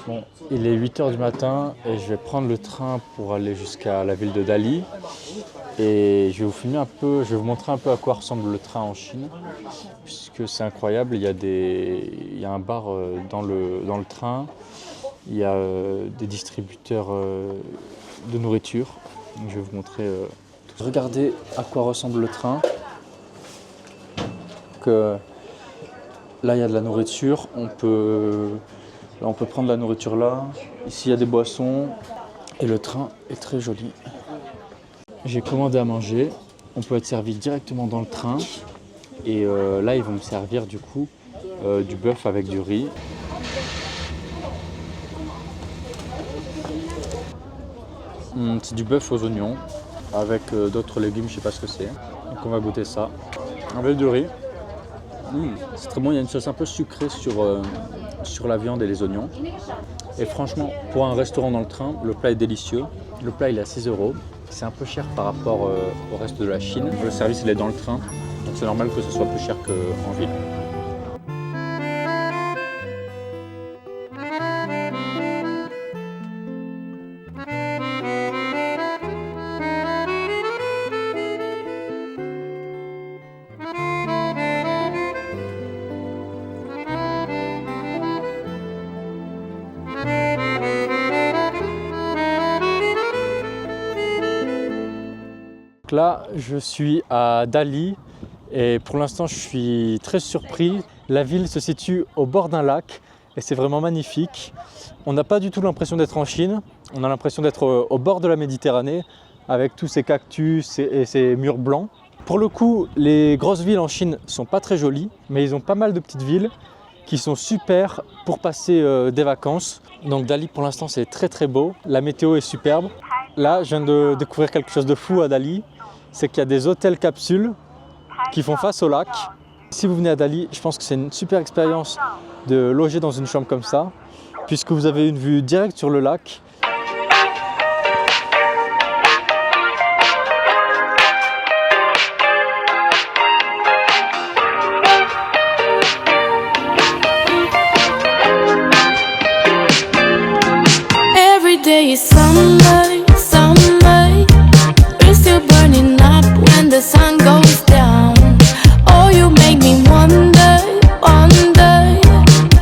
Bon, il est 8 h du matin et je vais prendre le train pour aller jusqu'à la ville de Dali. Et je vais vous filmer un peu, je vais vous montrer un peu à quoi ressemble le train en Chine. Puisque c'est incroyable, il y a un bar dans le train, il y a des distributeurs de nourriture. Donc, je vais vous montrer tout. Regardez à quoi ressemble le train. Là, il y a de la nourriture, on peut prendre la nourriture là. Ici, il y a des boissons et le train est très joli. J'ai commandé à manger, on peut être servi directement dans le train. Et là, ils vont me servir du coup du bœuf avec du riz. C'est du bœuf aux oignons avec d'autres légumes, je sais pas ce que c'est. Donc on va goûter ça avec du riz. C'est très bon, il y a une sauce un peu sucrée sur la viande et les oignons. Et franchement, pour un restaurant dans le train, le plat est délicieux. Le plat il est à 6 €. C'est un peu cher par rapport au reste de la Chine. Le service il est dans le train, donc c'est normal que ce soit plus cher qu'en ville. Là, je suis à Dali et pour l'instant, je suis très surpris. La ville se situe au bord d'un lac et c'est vraiment magnifique. On n'a pas du tout l'impression d'être en Chine, on a l'impression d'être au bord de la Méditerranée avec tous ces cactus et ces murs blancs. Pour le coup, les grosses villes en Chine sont pas très jolies, mais ils ont pas mal de petites villes qui sont super pour passer des vacances. Donc Dali, pour l'instant, c'est très très beau. La météo est superbe. Là, je viens de découvrir quelque chose de fou à Dali. C'est qu'il y a des hôtels capsules qui font face au lac. Si vous venez à Dali, je pense que c'est une super expérience de loger dans une chambre comme ça, puisque vous avez une vue directe sur le lac. Every day is summer, summer. We're still burning up when the sun goes down. Oh, you make me wonder, wonder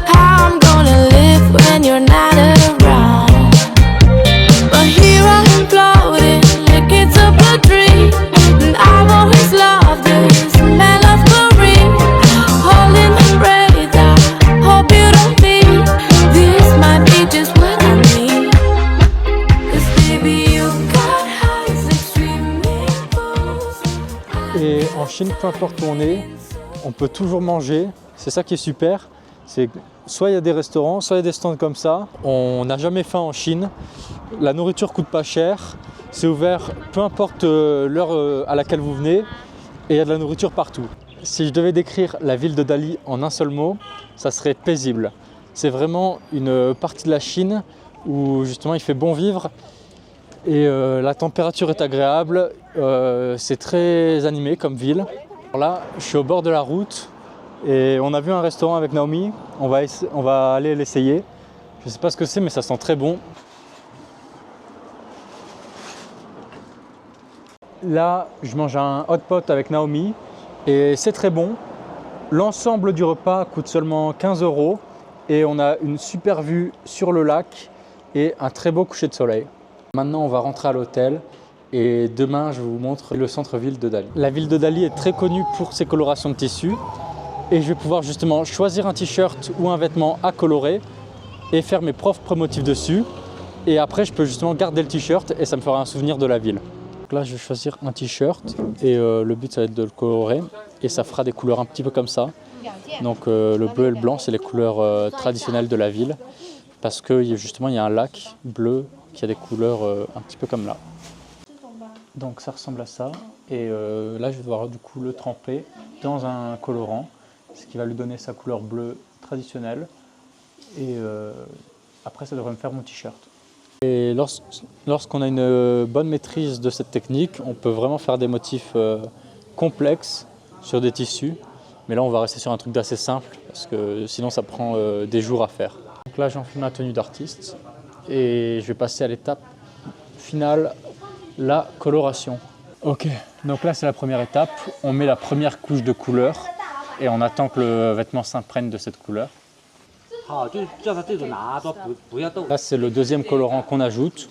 how I'm gonna live when you're not around. But here I am floating like it's up a dream, and I've always loved the smell of chlorine. Holding my breath, I hope you don't think this might be just what I need. 'Cause baby, you got highs like swimming pools. Et en Chine, peu importe où on peut toujours manger. C'est ça qui est super. C'est soit il y a des restaurants, soit il y a des stands comme ça. On n'a jamais faim en Chine. La nourriture coûte pas cher. C'est ouvert peu importe l'heure à laquelle vous venez. Et il y a de la nourriture partout. Si je devais décrire la ville de Dali en un seul mot, ça serait paisible. C'est vraiment une partie de la Chine où justement il fait bon vivre. Et la température est agréable, c'est très animé comme ville. Alors là, je suis au bord de la route et on a vu un restaurant avec Naomi, on va aller l'essayer. Je ne sais pas ce que c'est, mais ça sent très bon. Là, je mange un hot pot avec Naomi et c'est très bon. L'ensemble du repas coûte seulement 15 € et on a une super vue sur le lac et un très beau coucher de soleil. Maintenant, on va rentrer à l'hôtel et demain, je vous montre le centre-ville de Dali. La ville de Dali est très connue pour ses colorations de tissus et je vais pouvoir justement choisir un t-shirt ou un vêtement à colorer et faire mes propres motifs dessus. Et après, je peux justement garder le t-shirt et ça me fera un souvenir de la ville. Donc là, je vais choisir un t-shirt et le but, ça va être de le colorer et ça fera des couleurs un petit peu comme ça. Donc le bleu et le blanc, c'est les couleurs traditionnelles de la ville parce que justement, il y a un lac bleu qui a des couleurs un petit peu comme là. Donc ça ressemble à ça et là je vais devoir du coup le tremper dans un colorant, ce qui va lui donner sa couleur bleue traditionnelle et après ça devrait me faire mon t-shirt. Et lorsqu'on a une bonne maîtrise de cette technique, on peut vraiment faire des motifs complexes sur des tissus, mais là on va rester sur un truc d'assez simple parce que sinon ça prend des jours à faire. Donc là, j'enfile ma tenue d'artiste et je vais passer à l'étape finale, la coloration. Ok, donc là c'est la première étape. On met la première couche de couleur et on attend que le vêtement s'imprègne de cette couleur. Là c'est le deuxième colorant qu'on ajoute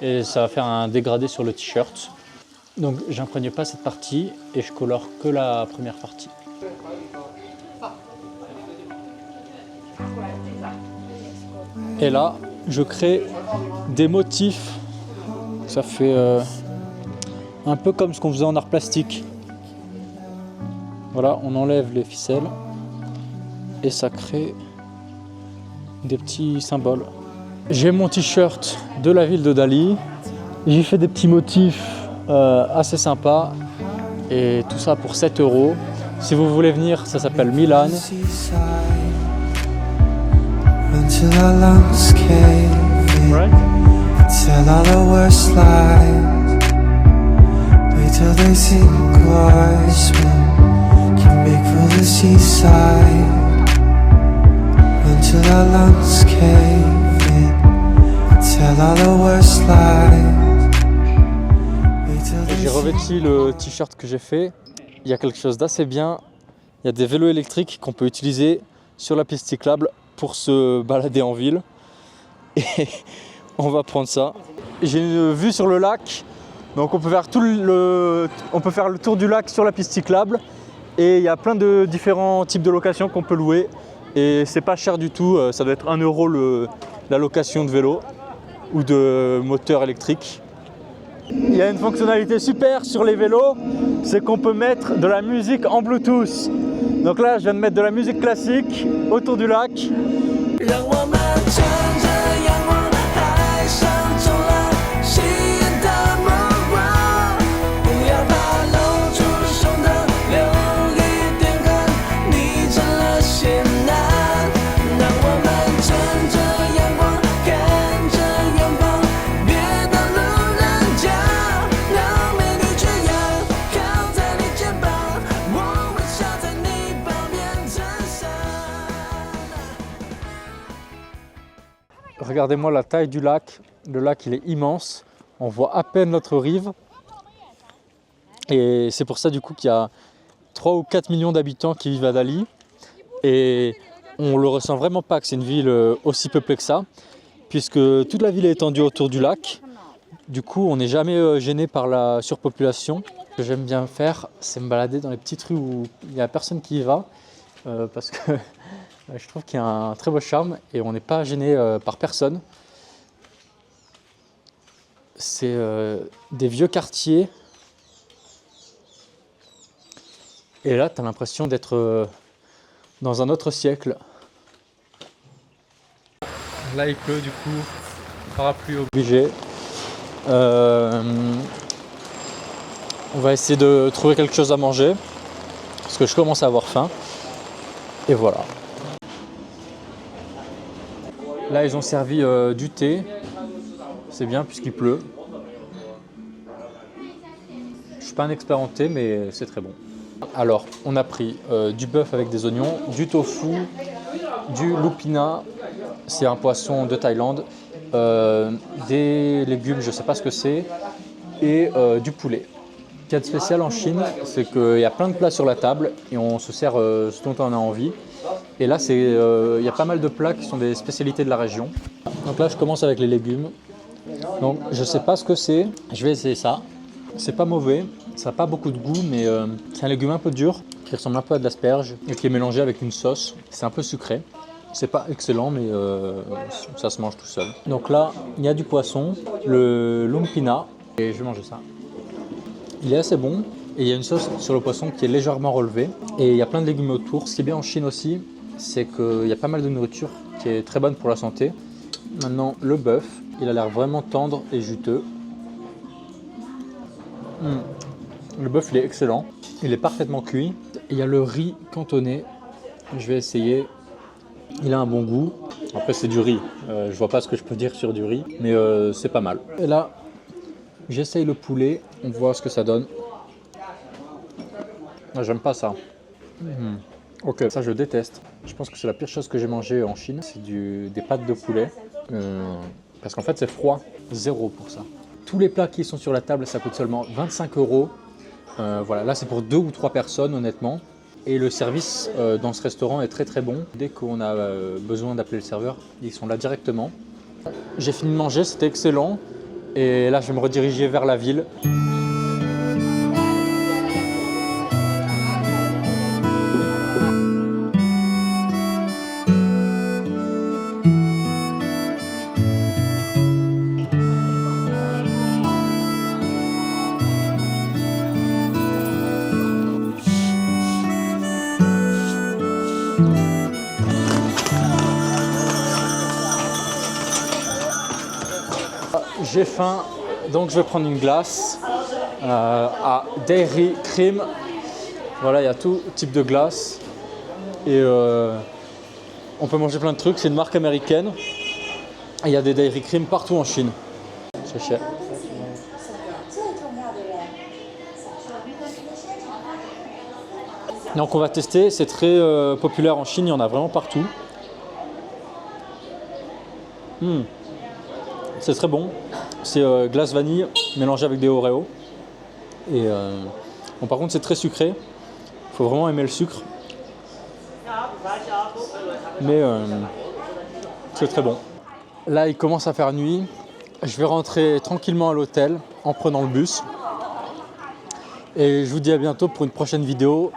et ça va faire un dégradé sur le t-shirt. Donc j'imprègne pas cette partie et je colore que la première partie. Et là je crée des motifs. Ça fait un peu comme ce qu'on faisait en art plastique. Voilà, on enlève les ficelles et ça crée des petits symboles. J'ai mon t-shirt de la ville de Dali. J'ai fait des petits motifs assez sympas et tout ça pour 7 €. Si vous voulez venir, ça s'appelle Milan. Right? Tell all the worst lies. Wait till they sink wise. Can make for the seaside. Until our lungs cave in. Tell all the worst lies. J'ai revêti le t-shirt que j'ai fait. Il y a quelque chose d'assez bien. Il y a des vélos électriques qu'on peut utiliser sur la piste cyclable pour se balader en ville. Et on va prendre ça. J'ai une vue sur le lac, donc on peut faire le tour du lac sur la piste cyclable. Et il y a plein de différents types de locations qu'on peut louer. Et c'est pas cher du tout, ça doit être 1 € la location de vélo ou de moteur électrique. Il y a une fonctionnalité super sur les vélos, c'est qu'on peut mettre de la musique en Bluetooth. Donc là, je viens de mettre de la musique classique autour du lac. Regardez-moi la taille du lac. Le lac, il est immense. On voit à peine notre rive. Et c'est pour ça du coup qu'il y a 3 ou 4 millions d'habitants qui vivent à Dali. Et on le ressent vraiment pas que c'est une ville aussi peuplée que ça, puisque toute la ville est étendue autour du lac. Du coup, on n'est jamais gêné par la surpopulation. Ce que j'aime bien faire, c'est me balader dans les petites rues où il n'y a personne qui y va, parce que je trouve qu'il y a un très beau charme et on n'est pas gêné par personne. C'est des vieux quartiers. Et là, tu as l'impression d'être dans un autre siècle. Là, il pleut, du coup, parapluie obligé. On va essayer de trouver quelque chose à manger, parce que je commence à avoir faim. Et voilà. Là, ils ont servi du thé. C'est bien puisqu'il pleut. Je suis pas un expert en thé, mais c'est très bon. Alors, on a pris du bœuf avec des oignons, du tofu, du lupina, c'est un poisson de Thaïlande, des légumes, je ne sais pas ce que c'est, et du poulet. Ce qu'il y a de spécial en Chine, c'est qu'il y a plein de plats sur la table et on se sert ce dont on a envie. Et là, il y a pas mal de plats qui sont des spécialités de la région. Donc là, je commence avec les légumes. Donc, je ne sais pas ce que c'est, je vais essayer ça. C'est pas mauvais, ça n'a pas beaucoup de goût, mais c'est un légume un peu dur qui ressemble un peu à de l'asperge et qui est mélangé avec une sauce. C'est un peu sucré. C'est pas excellent, mais ça se mange tout seul. Donc là, il y a du poisson, le lumpina, et je vais manger ça. Il est assez bon et il y a une sauce sur le poisson qui est légèrement relevée et il y a plein de légumes autour. Ce qui est bien en Chine aussi, c'est qu'il y a pas mal de nourriture qui est très bonne pour la santé. Maintenant, le bœuf, il a l'air vraiment tendre et juteux. Le bœuf, il est excellent. Il est parfaitement cuit. Il y a le riz cantonné. Je vais essayer. Il a un bon goût. Après, c'est du riz. Je vois pas ce que je peux dire sur du riz, mais c'est pas mal. Et là, j'essaye le poulet. On voit ce que ça donne. J'aime pas ça. Ok, ça je déteste. Je pense que c'est la pire chose que j'ai mangé en Chine, c'est des pâtes de poulet. Parce qu'en fait c'est froid, 0 pour ça. Tous les plats qui sont sur la table, ça coûte seulement 25 €. Voilà, là c'est pour 2 ou 3 personnes honnêtement. Et le service dans ce restaurant est très très bon. Dès qu'on a besoin d'appeler le serveur, ils sont là directement. J'ai fini de manger, c'était excellent. Et là je vais me rediriger vers la ville. J'ai faim, donc je vais prendre une glace à Dairy Cream. Voilà, il y a tout type de glace. Et on peut manger plein de trucs. C'est une marque américaine. Et il y a des Dairy Cream partout en Chine. C'est cher. Donc on va tester. C'est très populaire en Chine. Il y en a vraiment partout. C'est très bon. C'est glace vanille mélangée avec des Oreos. Et bon, par contre, c'est très sucré. Il faut vraiment aimer le sucre. Mais c'est très bon. Là, il commence à faire nuit. Je vais rentrer tranquillement à l'hôtel en prenant le bus. Et je vous dis à bientôt pour une prochaine vidéo.